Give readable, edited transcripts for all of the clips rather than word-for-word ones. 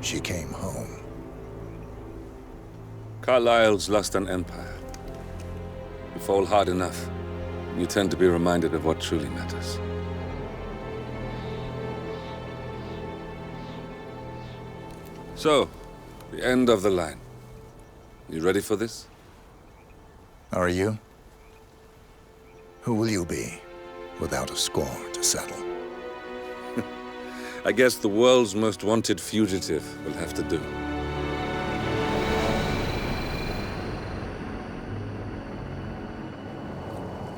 she came home. Carlyle's lost an empire. You fall hard enough, you tend to be reminded of what truly matters. So, the end of the line. You ready for this? Are you? Who will you be, without a score to settle? I guess the world's most wanted fugitive will have to do.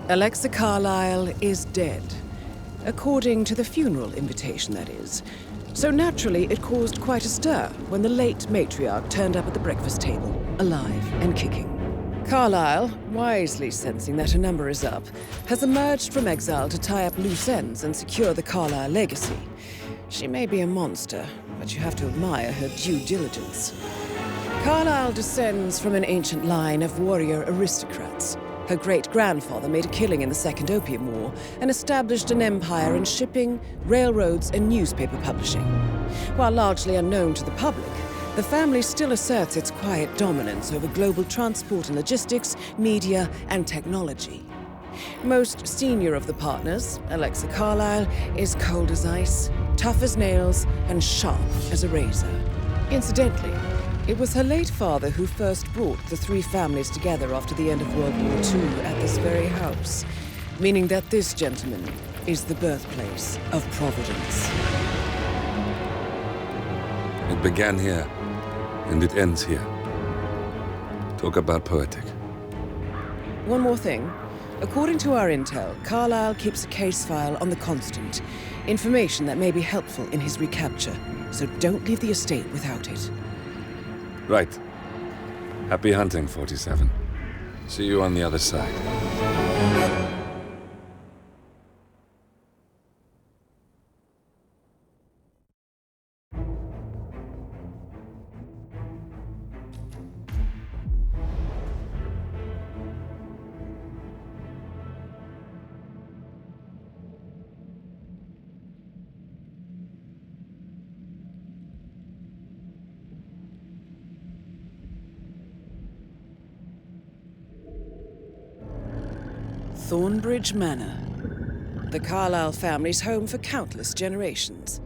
Alexa Carlyle is dead. According to the funeral invitation, that is. So naturally, it caused quite a stir when the late matriarch turned up at the breakfast table, alive and kicking. Carlyle, wisely sensing that her number is up, has emerged from exile to tie up loose ends and secure the Carlyle legacy. She may be a monster, but you have to admire her due diligence. Carlyle descends from an ancient line of warrior aristocrats. Her great-grandfather made a killing in the Second Opium War and established an empire in shipping, railroads, and newspaper publishing. While largely unknown to the public, the family still asserts its quiet dominance over global transport and logistics, media, and technology. Most senior of the partners, Alexa Carlyle, is cold as ice, tough as nails, and sharp as a razor. Incidentally, it was her late father who first brought the three families together after the end of World War II at this very house, meaning that this gentleman is the birthplace of Providence. It began here, and it ends here. Talk about poetic. One more thing. According to our intel, Carlyle keeps a case file on the Constant, information that may be helpful in his recapture, so don't leave the estate without it. Right. Happy hunting, 47. See you on the other side. Thornbridge Manor, the Carlyle family's home for countless generations.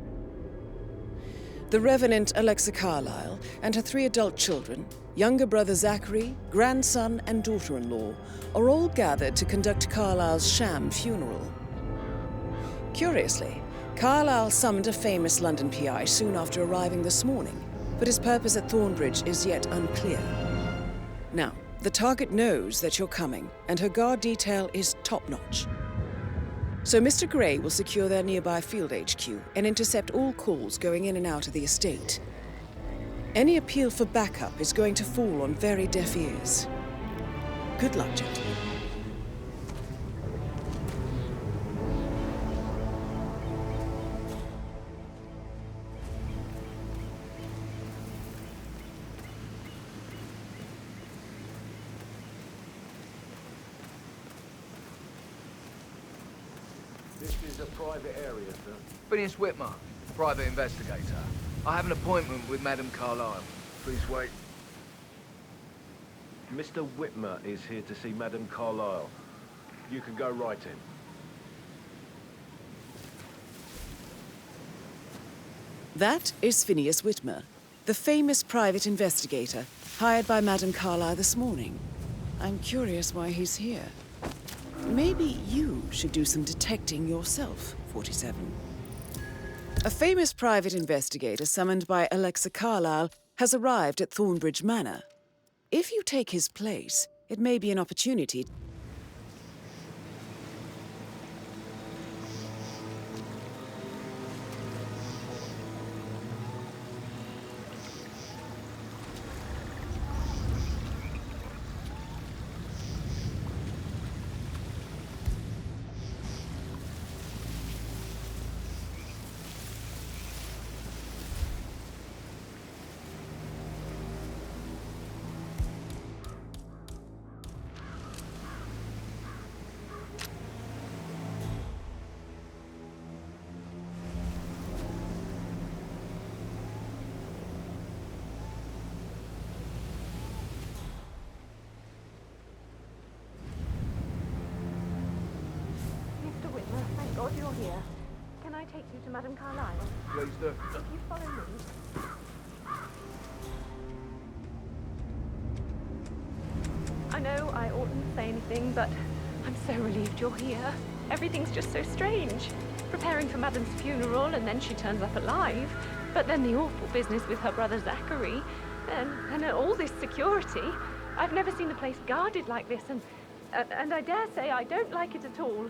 The Revenant Alexa Carlyle and her 3 adult children, younger brother Zachary, grandson, and daughter-in-law, are all gathered to conduct Carlyle's sham funeral. Curiously, Carlyle summoned a famous London PI soon after arriving this morning, but his purpose at Thornbridge is yet unclear. Now, the target knows that you're coming, and her guard detail is top-notch. So Mr. Gray will secure their nearby field HQ and intercept all calls going in and out of the estate. Any appeal for backup is going to fall on very deaf ears. Good luck, gentlemen. This is a private area, sir. Phineas Whitmer, private investigator. I have an appointment with Madame Carlyle. Please wait. Mr. Whitmer is here to see Madame Carlyle. You can go right in. That is Phineas Whitmer, the famous private investigator hired by Madame Carlyle this morning. I'm curious why he's here. Maybe you should do some detecting yourself, 47. A famous private investigator summoned by Alexa Carlyle has arrived at Thornbridge Manor. If you take his place, it may be an opportunity. I take you to Madame Carlyle? Please do. If you follow me. I know I oughtn't say anything, but I'm so relieved you're here. Everything's just so strange. Preparing for Madame's funeral, and then she turns up alive. But then the awful business with her brother Zachary, and all this security. I've never seen the place guarded like this, and I dare say I don't like it at all.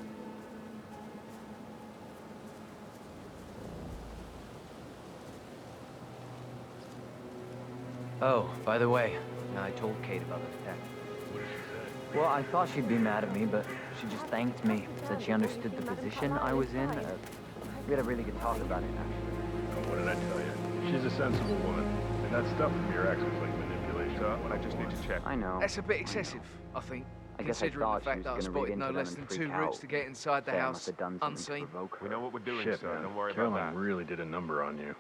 Oh, by the way, I told Kate about the theft. What did she say? Well, I thought she'd be mad at me, but she just thanked me. Said she understood the position I was in. We had a really good talk about it, actually. Oh, what did I tell you? She's a sensible woman. And that stuff from your ex was like manipulation. I just need to check. I know. That's a bit excessive, I think. I guess I Considering thought the she fact was that I gonna spotted read no into less them than and 2 freak routes out. to get inside the Say I house must have done something to unseen. provoke her. We know what we're doing, Shit, son. man. Don't worry Caroline about that. really did a number on you.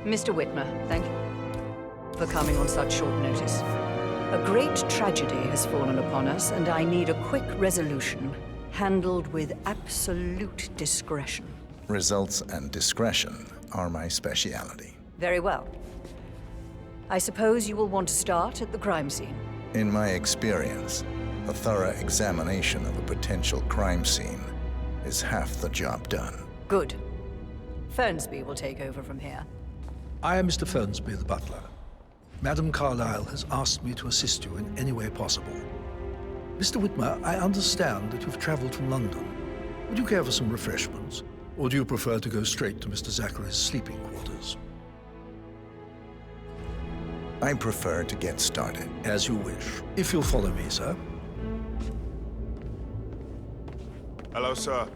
Mr. Whitmer, thank you for coming on such short notice. A great tragedy has fallen upon us, and I need a quick resolution, handled with absolute discretion. Results and discretion are my speciality. Very well. I suppose you will want to start at the crime scene. In my experience, a thorough examination of a potential crime scene is half the job done. Good. Fernsby will take over from here. I am Mr. Fernsby, the butler. Madame Carlyle has asked me to assist you in any way possible. Mr. Whitmer, I understand that you've traveled from London. Would you care for some refreshments? Or do you prefer to go straight to Mr. Zachary's sleeping quarters? I prefer to get started. As you wish. If you'll follow me, sir. Hello, sir.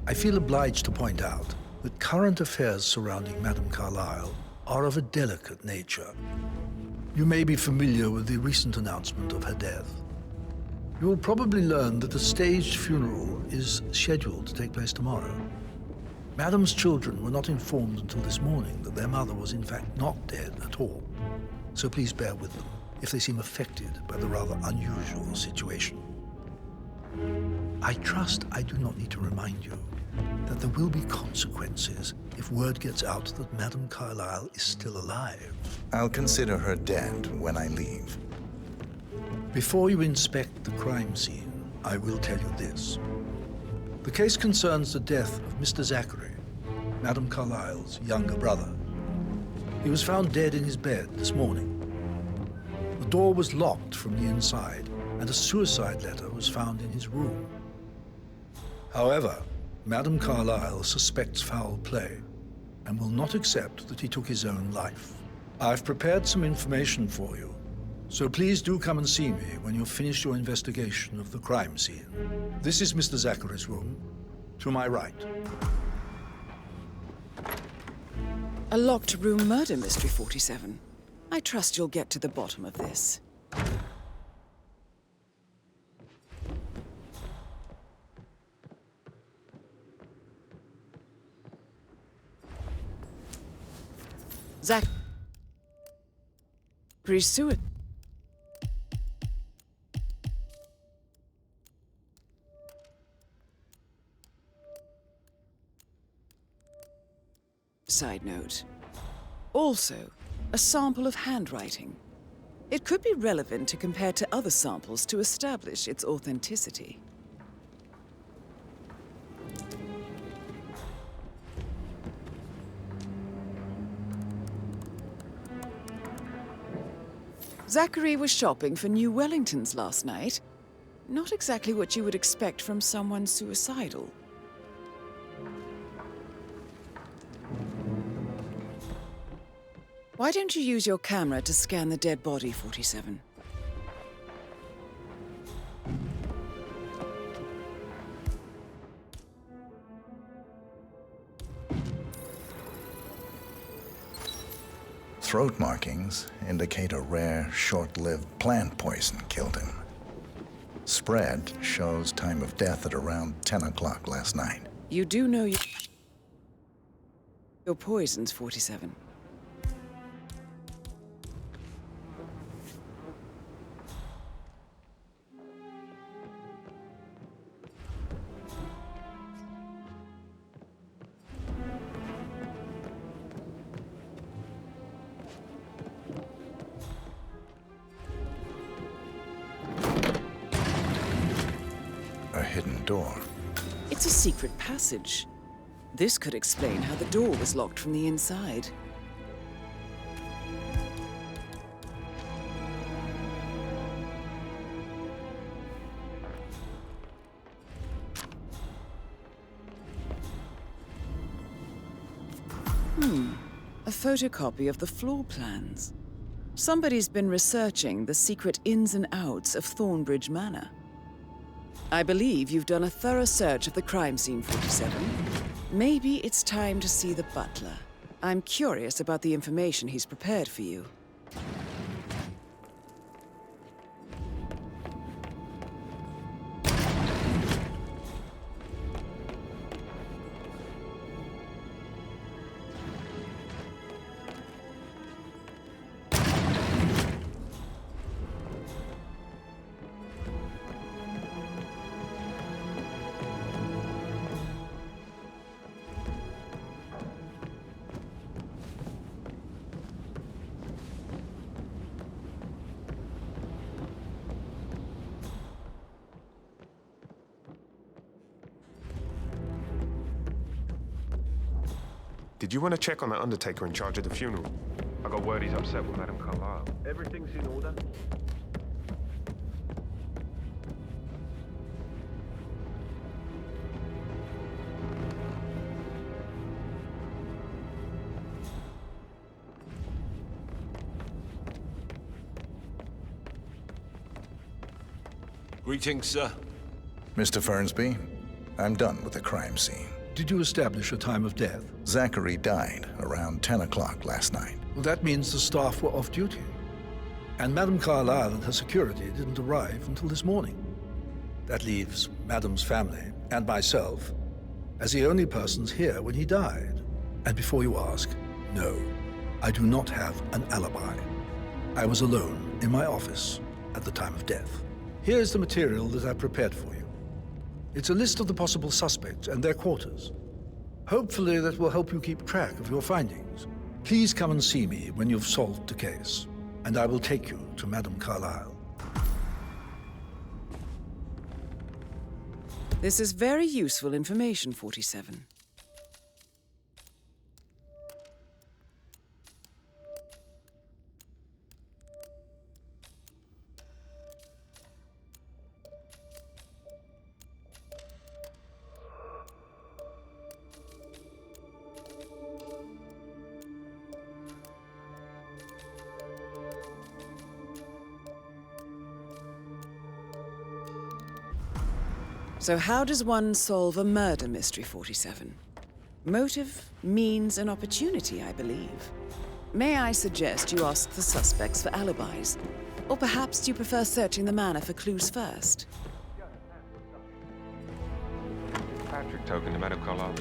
I feel obliged to point out that current affairs surrounding Madame Carlyle are of a delicate nature. You may be familiar with the recent announcement of her death. You will probably learn that a staged funeral is scheduled to take place tomorrow. Madame's children were not informed until this morning that their mother was in fact not dead at all. So please bear with them if they seem affected by the rather unusual situation. I trust I do not need to remind you that there will be consequences if word gets out that Madame Carlyle is still alive. I'll consider her dead when I leave. Before you inspect the crime scene, I will tell you this. The case concerns the death of Mr. Zachary, Madame Carlyle's younger brother. He was found dead in his bed this morning. The door was locked from the inside, and a suicide letter was found in his room. However, Madame Carlyle suspects foul play and will not accept that he took his own life. I've prepared some information for you, so please do come and see me when you've finished your investigation of the crime scene. This is Mr. Zachary's room, to my right. A locked room murder mystery, 47. I trust you'll get to the bottom of this. Zachary's suicide note. Also, a sample of handwriting. It could be relevant to compare to other samples to establish its authenticity. Zachary was shopping for new Wellingtons last night. Not exactly what you would expect from someone suicidal. Why don't you use your camera to scan the dead body, 47? Throat markings indicate a rare, short-lived plant poison killed him. Spread shows time of death at around 10 o'clock last night. You do know your poisons, 47. A hidden door. It's a secret passage. This could explain how the door was locked from the inside. A photocopy of the floor plans. Somebody's been researching the secret ins and outs of Thornbridge Manor. I believe you've done a thorough search of the crime scene, 47. Maybe it's time to see the butler. I'm curious about the information he's prepared for you. Did you want to check on the undertaker in charge of the funeral? I got word he's upset with Madame Carlyle. Everything's in order. Greetings, sir. Mr. Fernsby, I'm done with the crime scene. Did you establish a time of death? Zachary died around 10 o'clock last night. Well, that means the staff were off duty. And Madame Carlyle and her security didn't arrive until this morning. That leaves Madame's family and myself as the only persons here when he died. And before you ask, no, I do not have an alibi. I was alone in my office at the time of death. Here's the material that I prepared for you. It's a list of the possible suspects and their quarters. Hopefully that will help you keep track of your findings. Please come and see me when you've solved the case, and I will take you to Madame Carlyle. This is very useful information, 47. So how does one solve a murder mystery, 47? Motive, means, and opportunity, I believe. May I suggest you ask the suspects for alibis? Or perhaps do you prefer searching the manor for clues first? Patrick token to Madame Carlyle.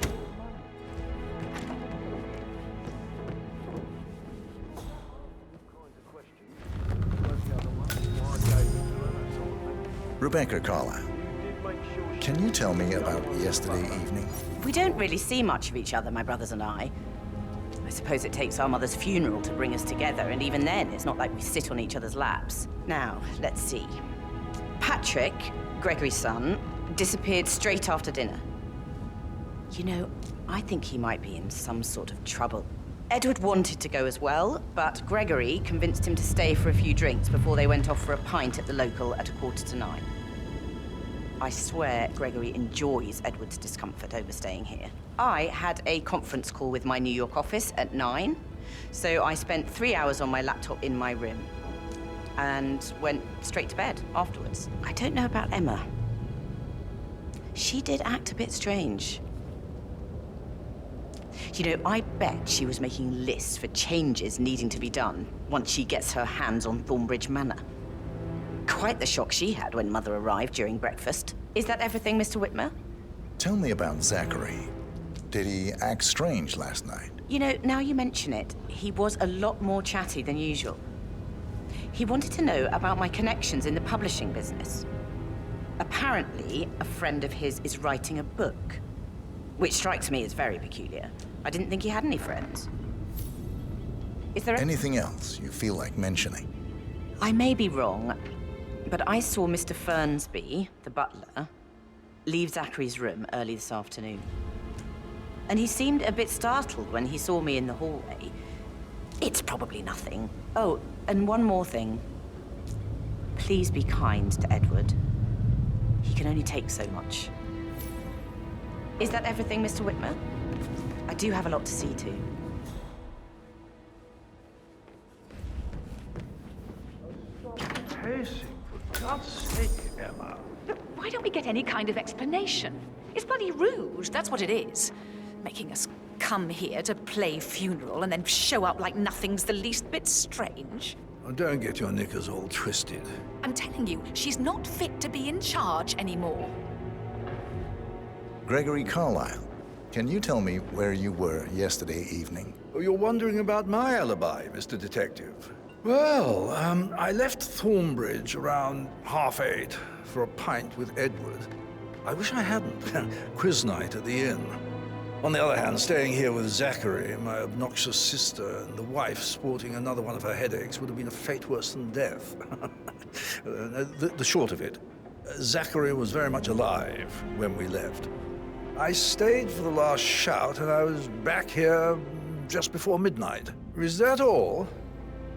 Rebecca Carlyle, can you tell me about yesterday evening? We don't really see much of each other, my brothers and I suppose it takes our mother's funeral to bring us together, and even then, it's not like we sit on each other's laps. Now, let's see. Patrick, Gregory's son, disappeared straight after dinner. You know, I think he might be in some sort of trouble. Edward wanted to go as well, but Gregory convinced him to stay for a few drinks before they went off for a pint at the local at 9:15. I swear Gregory enjoys Edward's discomfort overstaying here. I had a conference call with my New York office at 9, so I spent 3 hours on my laptop in my room and went straight to bed afterwards. I don't know about Emma. She did act a bit strange. You know, I bet she was making lists for changes needing to be done once she gets her hands on Thornbridge Manor. Quite the shock she had when Mother arrived during breakfast. Is that everything, Mr. Whitmer? Tell me about Zachary. Did he act strange last night? You know, now you mention it, he was a lot more chatty than usual. He wanted to know about my connections in the publishing business. Apparently, a friend of his is writing a book, which strikes me as very peculiar. I didn't think he had any friends. Is there anything else you feel like mentioning? I may be wrong, but I saw Mr. Fernsby, the butler, leave Zachary's room early this afternoon. And he seemed a bit startled when he saw me in the hallway. It's probably nothing. Oh, and one more thing. Please be kind to Edward. He can only take so much. Is that everything, Mr. Whitmer? I do have a lot to see to. Pacing, for God's sake, Emma. Look, why don't we get any kind of explanation? It's bloody rude, that's what it is. Making us come here to play funeral and then show up like nothing's the least bit strange. Oh, don't get your knickers all twisted. I'm telling you, she's not fit to be in charge anymore. Gregory Carlyle, can you tell me where you were yesterday evening? Oh, you're wondering about my alibi, Mr. Detective. Well, I left Thornbridge around 8:30 for a pint with Edward. I wish I hadn't. Quiz night at the inn. On the other hand, staying here with Zachary, my obnoxious sister, and the wife sporting another one of her headaches would have been a fate worse than death. The short of it, Zachary was very much alive when we left. I stayed for the last shout, and I was back here just before midnight. Is that all?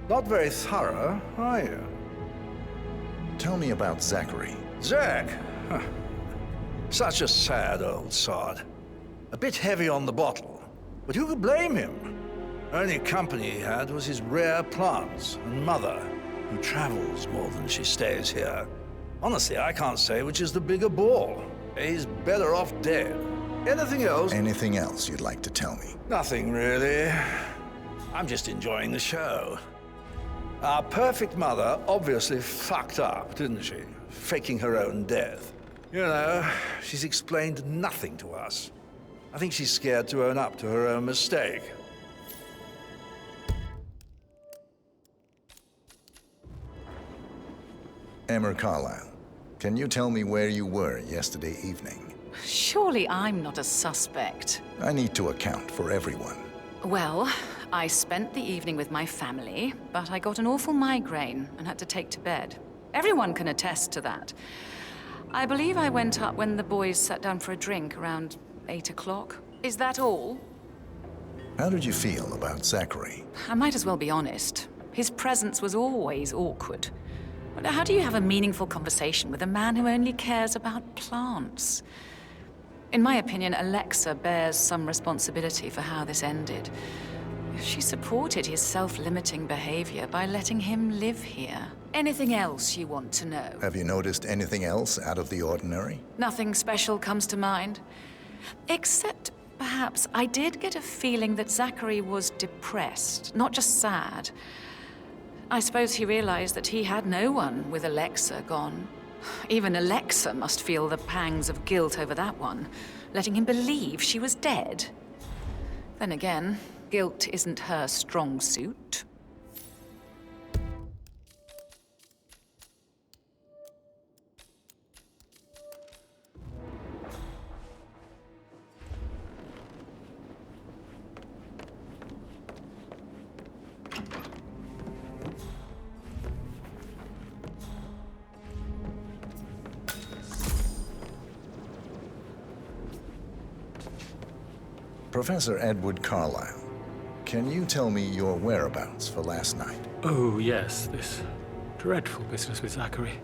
Not very thorough, are you? Tell me about Zachary. Zach? Huh. Such a sad old sod. A bit heavy on the bottle, but who could blame him? Only company he had was his rare plants and Mother, who travels more than she stays here. Honestly, I can't say which is the bigger ball. He's better off dead. Anything else? Anything else you'd like to tell me? Nothing, really. I'm just enjoying the show. Our perfect mother obviously fucked up, didn't she? Faking her own death. You know, she's explained nothing to us. I think she's scared to own up to her own mistake. Emma Carlyle, can you tell me where you were yesterday evening? Surely I'm not a suspect. I need to account for everyone. Well, I spent the evening with my family, but I got an awful migraine and had to take to bed. Everyone can attest to that. I believe I went up when the boys sat down for a drink around 8 o'clock. Is that all? How did you feel about Zachary? I might as well be honest. His presence was always awkward. How do you have a meaningful conversation with a man who only cares about plants? In my opinion, Alexa bears some responsibility for how this ended. She supported his self-limiting behavior by letting him live here. Anything else you want to know? Have you noticed anything else out of the ordinary? Nothing special comes to mind. Except, perhaps, I did get a feeling that Zachary was depressed, not just sad. I suppose he realized that he had no one with Alexa gone. Even Alexa must feel the pangs of guilt over that one, letting him believe she was dead. Then again, guilt isn't her strong suit. Professor Edward Carlyle, can you tell me your whereabouts for last night? Oh, yes, this dreadful business with Zachary.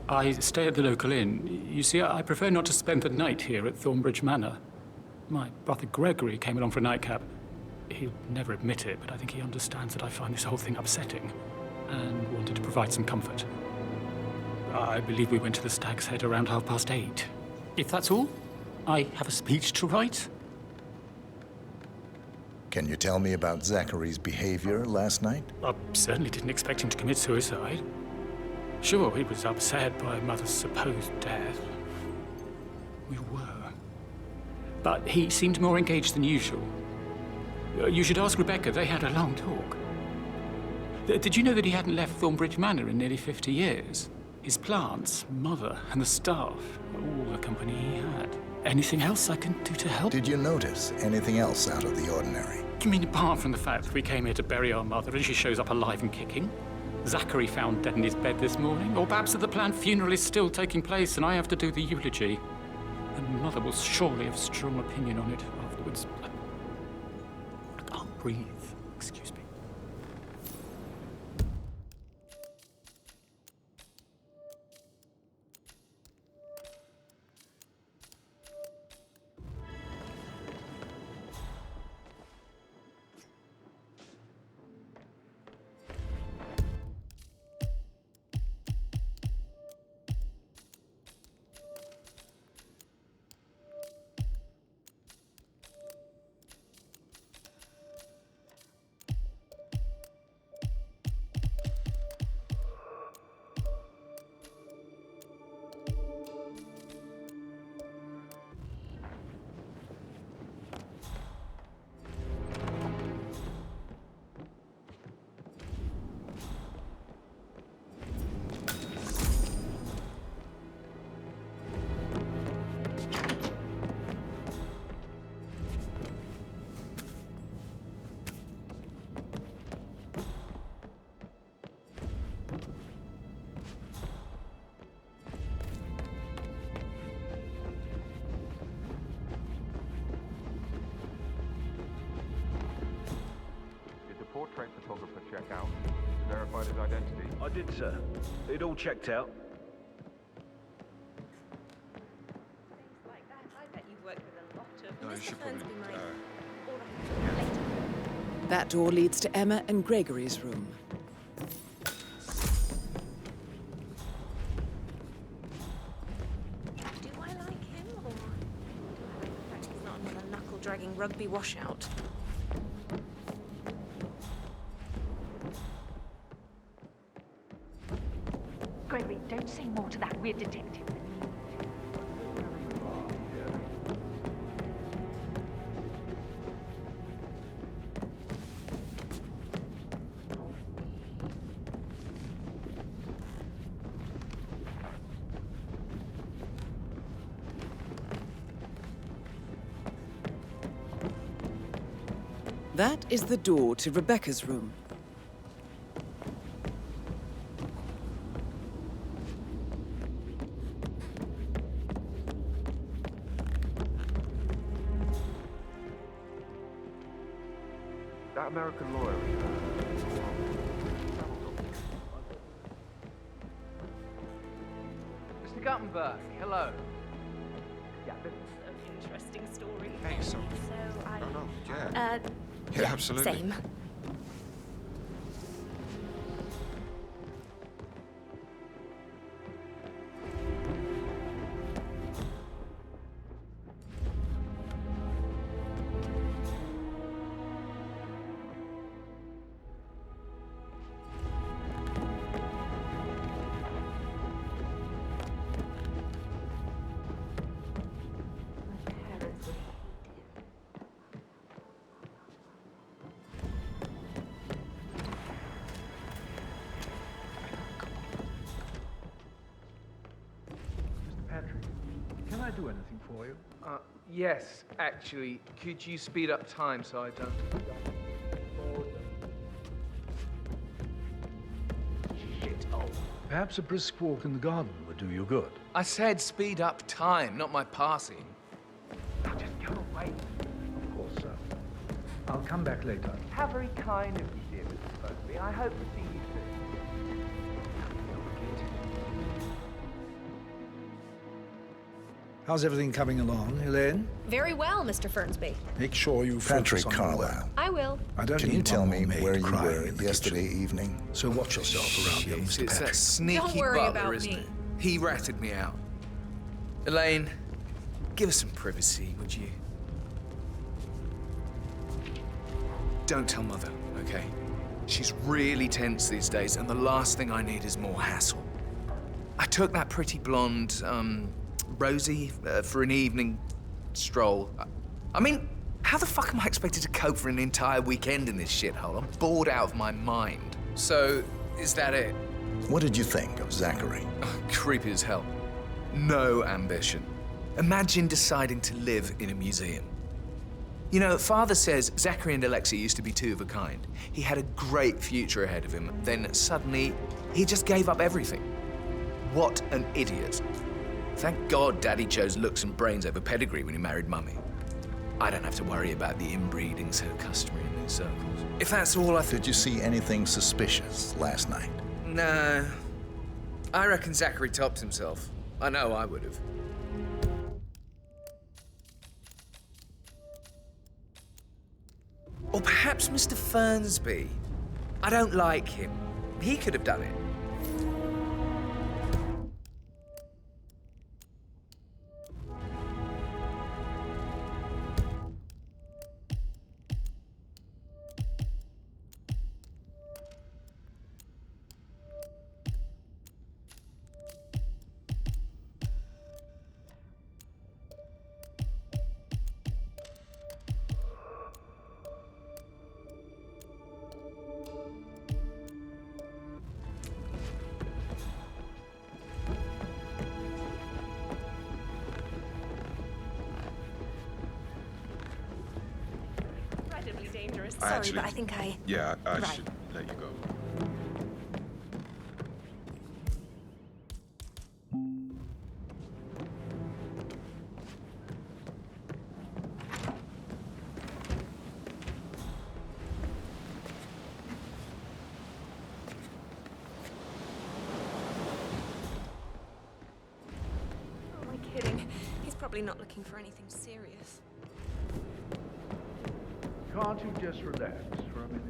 I stay at the local inn. You see, I prefer not to spend the night here at Thornbridge Manor. My brother Gregory came along for a nightcap. He'll never admit it, but I think he understands that I find this whole thing upsetting and wanted to provide some comfort. I believe we went to the Stag's Head around 8:30. If that's all, I have a speech to write. Can you tell me about Zachary's behavior last night? I certainly didn't expect him to commit suicide. Sure, he was upset by Mother's supposed death. We were. But he seemed more engaged than usual. You should ask Rebecca. They had a long talk. Did you know that he hadn't left Thornbridge Manor in nearly 50 years? His plants, Mother, and the staff, all the company he had. Anything else I can do to help? Did you notice anything else out of the ordinary? You mean apart from the fact that we came here to bury our mother and she shows up alive and kicking? Zachary found dead in his bed this morning? Or perhaps that the planned funeral is still taking place and I have to do the eulogy? And Mother will surely have a strong opinion on it afterwards. I can't breathe. Excuse me. Portrait photographer check out. Verified his identity. I did, sir. It all checked out. Like that, I bet you worked with a lot of... No, you should probably... That door leads to Emma and Gregory's room. Do I like him, or do I like the fact he's not another knuckle-dragging rugby washout? Gregory, don't say more to that weird detective. That is the door to Rebecca's room. That American lawyer. Mr. Guttenberg, hello. So interesting story. Hey, so... So I... Oh, no, yeah. Yeah, absolutely. Same. Can I do anything for you? Yes, actually. Could you speed up time so I don't... Shithole. Perhaps a brisk walk in the garden would do you good. I said speed up time, not my passing. Now just go away. Of course. I'll come back later. How very kind of you, dear Mrs. Fernsby. I hope to see you soon. How's everything coming along, Elaine? Very well, Mr. Fernsby. Make sure you Patrick focus on your work. Carlisle. I will. I don't Can need you tell one me more maid where you crying were in the yesterday kitchen. evening? So watch yourself around young Mr. It's that Patrick. sneaky Don't worry butler, about isn't me. it? He ratted me out. Elaine, give us some privacy, would you? Don't tell Mother, okay? She's really tense these days, and the last thing I need is more hassle. I took that pretty blonde, Rosie, for an evening stroll. I mean, how the fuck am I expected to cope for an entire weekend in this shithole? I'm bored out of my mind. So, is that it? What did you think of Zachary? Oh, creepy as hell. No ambition. Imagine deciding to live in a museum. You know, Father says Zachary and Alexia used to be two of a kind. He had a great future ahead of him. Then suddenly, he just gave up everything. What an idiot. Thank God Daddy chose looks and brains over pedigree when he married Mummy. I don't have to worry about the inbreeding so customary in these circles. If that's all Did you see anything suspicious last night? No. I reckon Zachary topped himself. I know I would have. Or perhaps Mr. Fernsby. I don't like him. He could have done it. Incredibly dangerous. Sorry, but I think I... Yeah, I Right. should let you go. Who am I kidding? He's probably not looking for anything serious. Can't you just relax for a minute?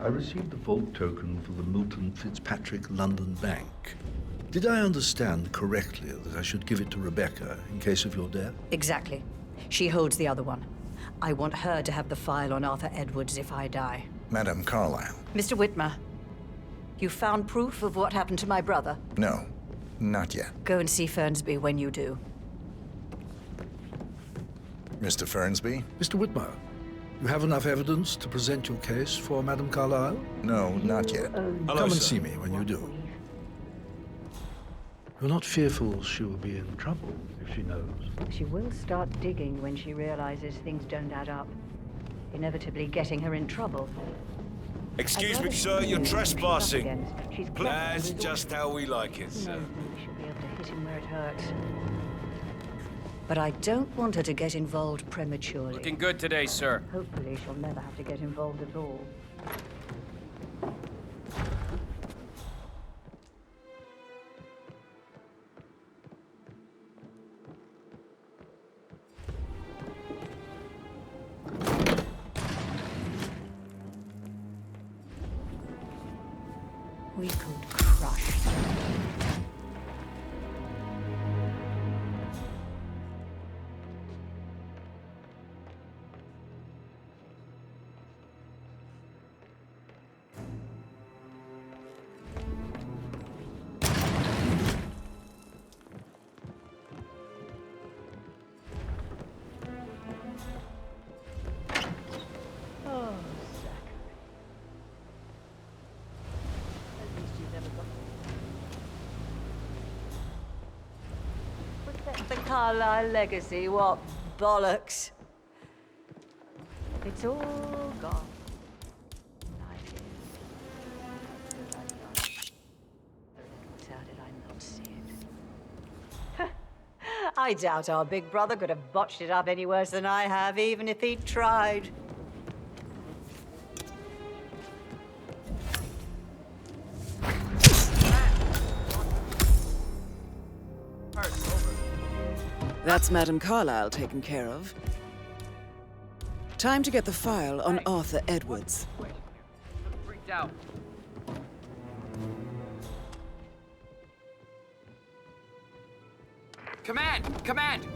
I received the vault token for the Milton Fitzpatrick London Bank. Did I understand correctly that I should give it to Rebecca in case of your death? Exactly. She holds the other one. I want her to have the file on Arthur Edwards if I die. Madame Carlisle. Mr. Whitmer, you found proof of what happened to my brother? No, not yet. Go and see Fernsby when you do. Mr. Fernsby? Mr. Whitmer, you have enough evidence to present your case for Madame Carlisle? No, not yet. Come and see me when you do. You're not fearful she will be in trouble if she knows? She will start digging when she realizes things don't add up, inevitably getting her in trouble. Excuse me, sir, you're trespassing. She's That's just how we like it, sir. She'll be able to hit him where it hurts. But I don't want her to get involved prematurely. Looking good today, sir. Hopefully she'll never have to get involved at all. We could crush them. Oh, Zachary. At least you've never got... Protect the Carlisle legacy, what bollocks. It's all gone. How did I not see it? I doubt our big brother could have botched it up any worse than I have, even if he'd tried. That's Madame Carlyle taken care of. Time to get the file on Arthur Edwards. Freaked out. Command! Command!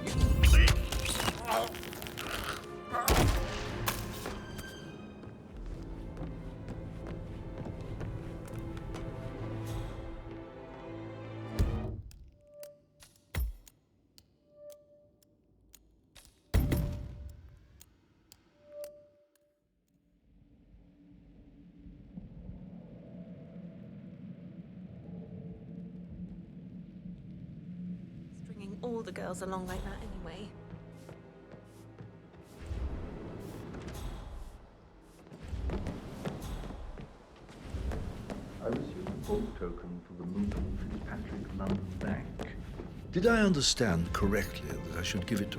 Stringing all the girls along like that anyway. I received a bulk token for the Milton Fitzpatrick London Bank. Did I understand correctly that I should give it to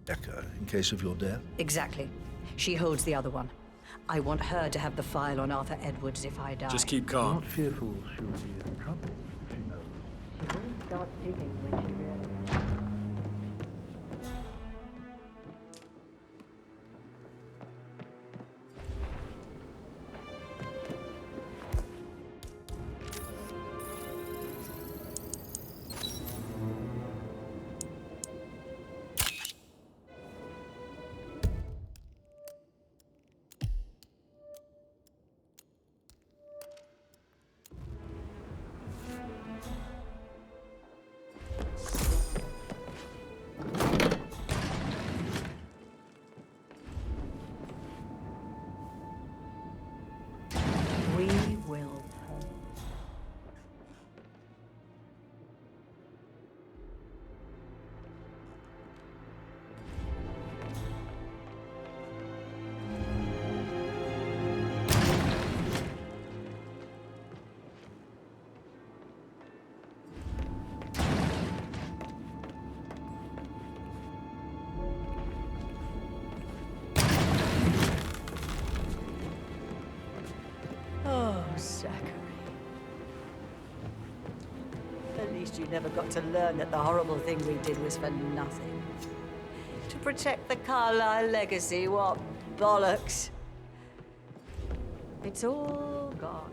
Rebecca in case of your death? Exactly. She holds the other one. I want her to have the file on Arthur Edwards if I die. Just keep calm. Not fearful she'll be in trouble, she knows. She really starts digging when she realizes. We will. Oh, Zachary. At least you never got to learn that the horrible thing we did was for nothing. To protect the Carlyle legacy, what bollocks. It's all gone.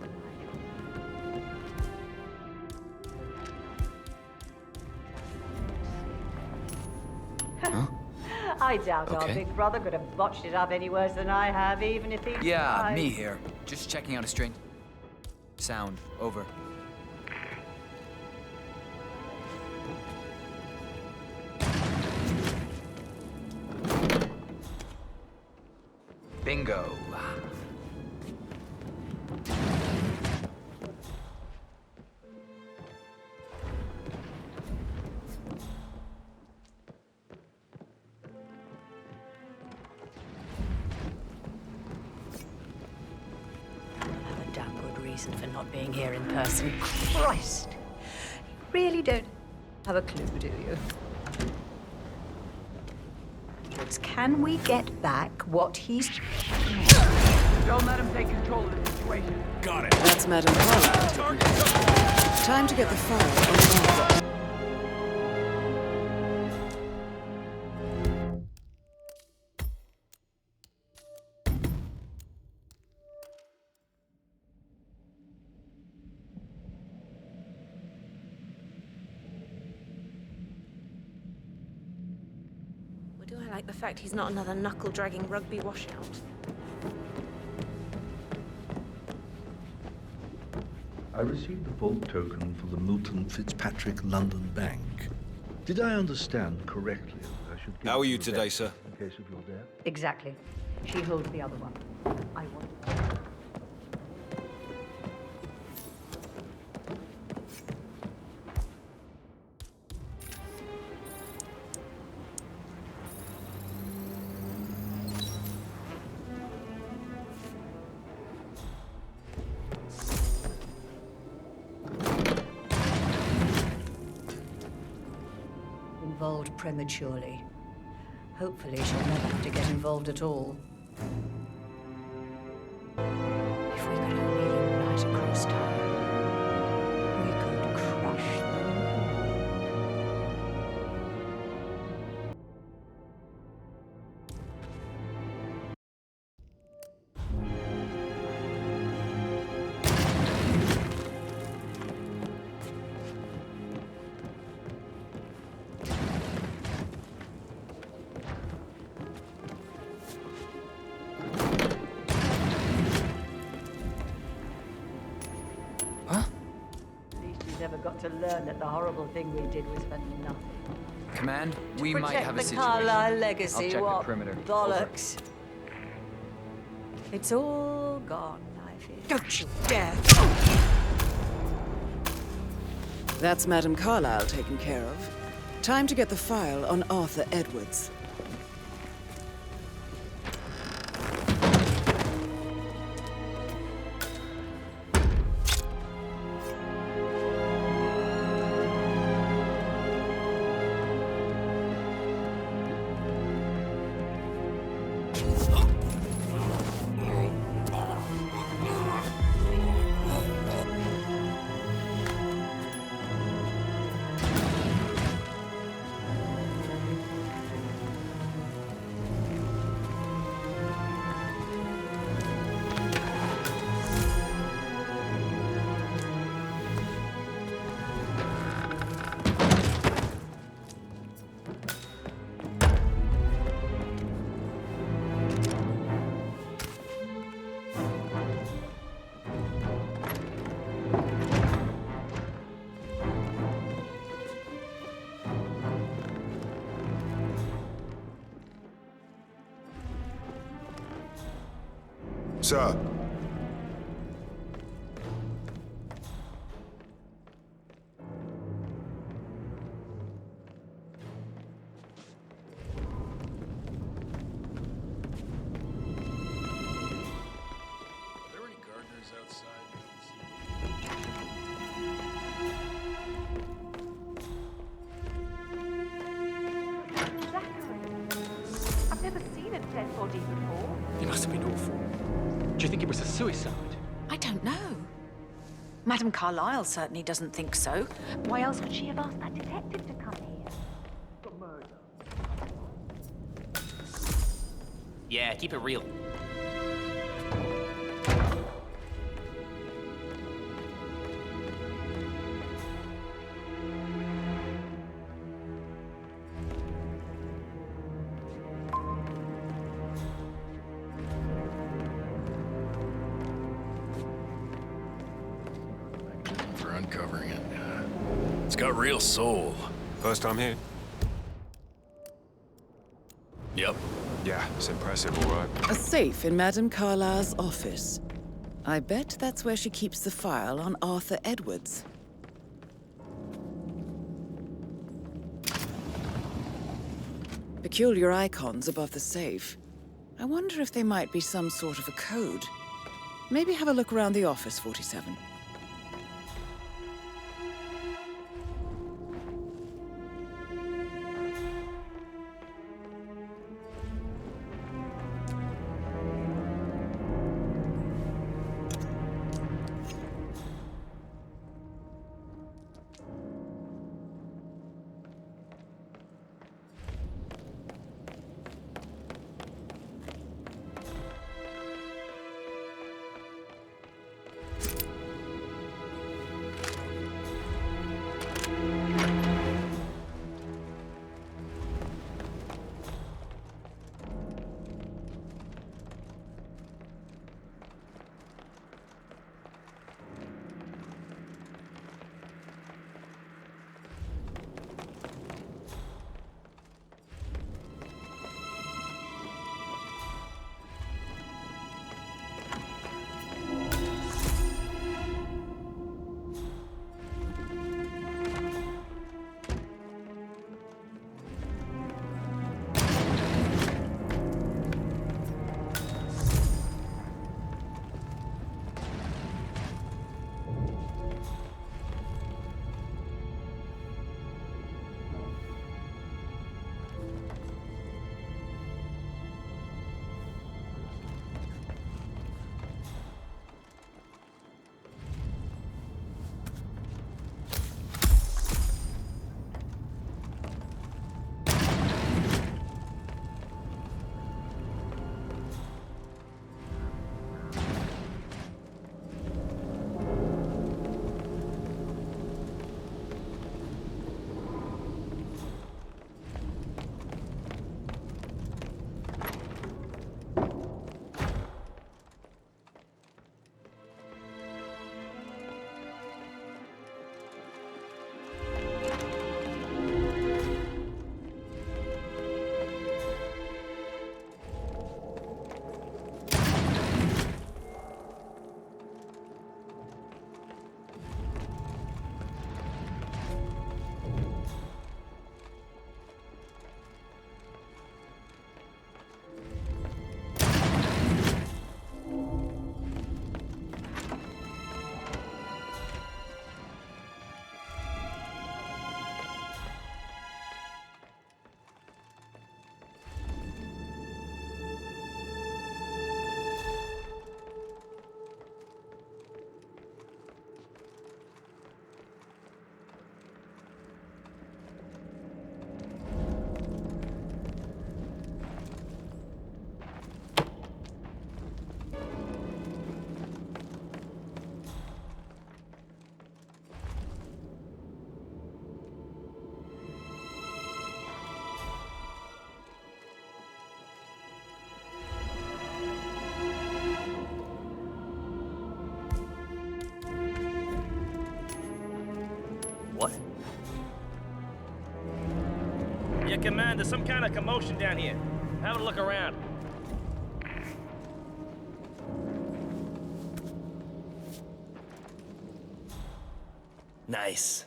I doubt our big brother could have botched it up any worse than I have, even if he Yeah, tried. me here. Just checking out a string. Sound, over. Bingo. A damn good reason for not being here in person. Christ! You really don't have a clue, do you? Can we get back what he's... Don't let him take control of the situation. Got it. That's Madame Carlyle. Time to get the file on Arthur. Or do I like the fact he's not another knuckle-dragging rugby washout? I received the bulk token for the Milton Fitzpatrick London Bank. Did I understand correctly that I should give How are it you to today, Rebecca sir? in case of your death? Exactly. She holds the other one. I want... Involved prematurely. Hopefully she'll never have to get involved at all. If we could only unite across time, we could crush them all. never got to learn that the horrible thing we did was for nothing. Command, we might Protect have a the situation. Carlisle legacy. I'll check what the perimeter. bollocks. It's all gone, I fear. Don't you dare! That's Madame Carlisle taken care of. Time to get the file on Arthur Edwards. Sir. I've never seen a dead body before. It must have been awful. Do you think it was a suicide? I don't know. Madame Carlisle certainly doesn't think so. Why else would she have asked that detective to come here? For murder. Yeah, keep it real. For uncovering it. It's got real soul. First time here? Yep. Yeah, it's impressive, all right. A safe in Madame Carlisle's office. I bet that's where she keeps the file on Arthur Edwards. Peculiar icons above the safe. I wonder if they might be some sort of a code. Maybe have a look around the office, 47. What? Yeah, Commander, some kind of commotion down here. Have a look around. Nice.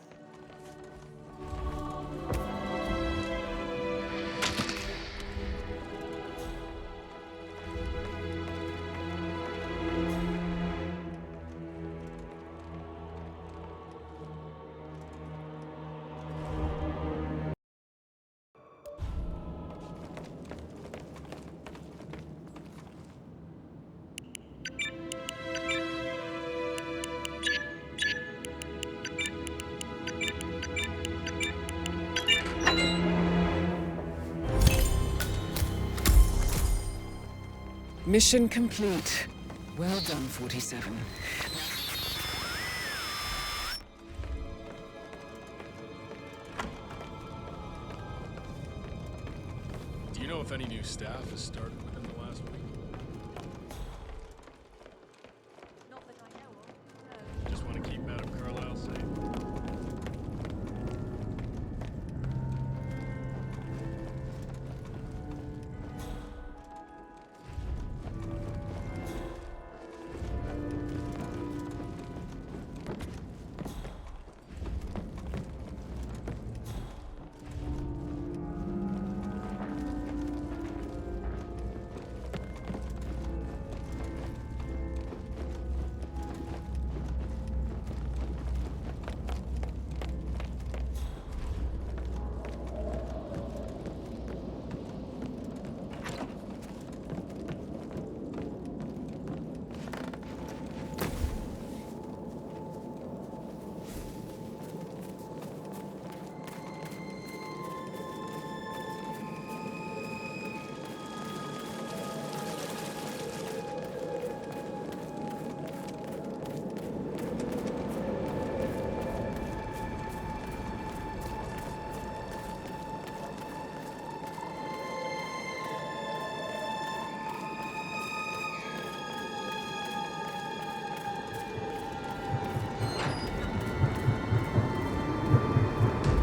Mission complete. Well done, 47. Do you know if any new staff has started within the last week? Not that I know of, no. Just want to keep Madame Carlisle safe.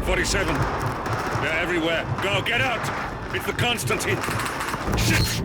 "47. They're everywhere. Go, get out! It's the Constantine. Shit!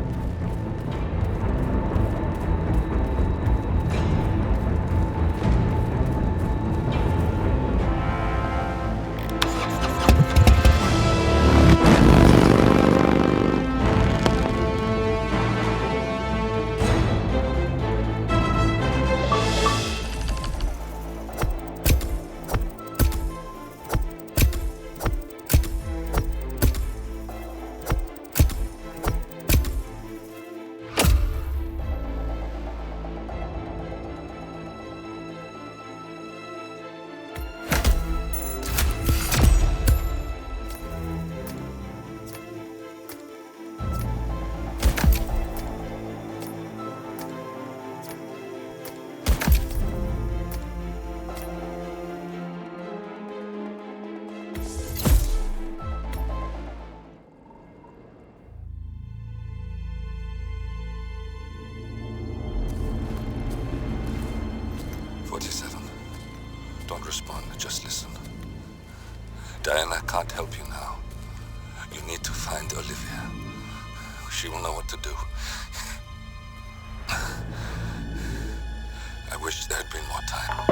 Don't respond, just listen. Diana can't help you now. You need to find Olivia. She will know what to do. I wish there had been more time.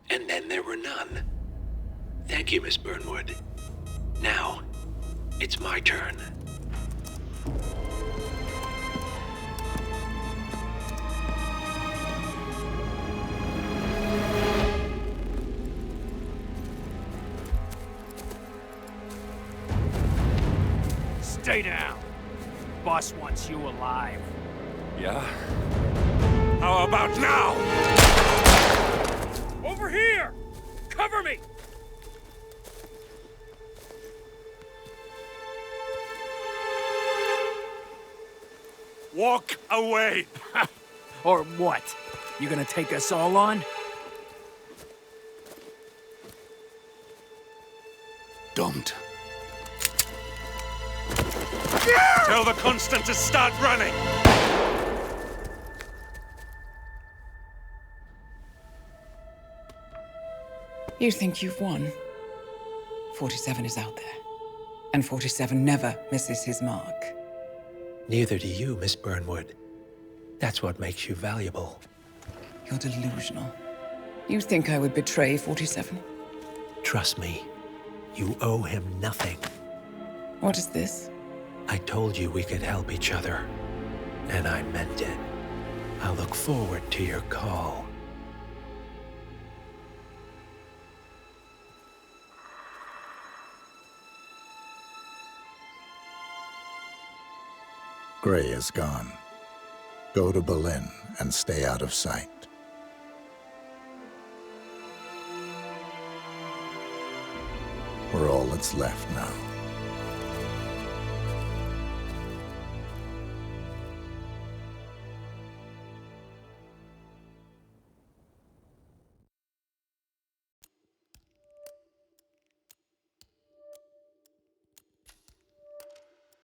And then there were none. Thank you, Miss Burnwood. Now, it's my turn. Stay down. Boss wants you alive. Yeah? How about now? Over here! Cover me! Walk away! Or what? You gonna take us all on? Don't. Tell the Constant to start running! You think you've won? 47 is out there. And 47 never misses his mark. Neither do you, Miss Burnwood. That's what makes you valuable. You're delusional. You think I would betray 47? Trust me, you owe him nothing. What is this? I told you we could help each other, and I meant it. I'll look forward to your call. Gray is gone. Go to Berlin and stay out of sight. We're all that's left now.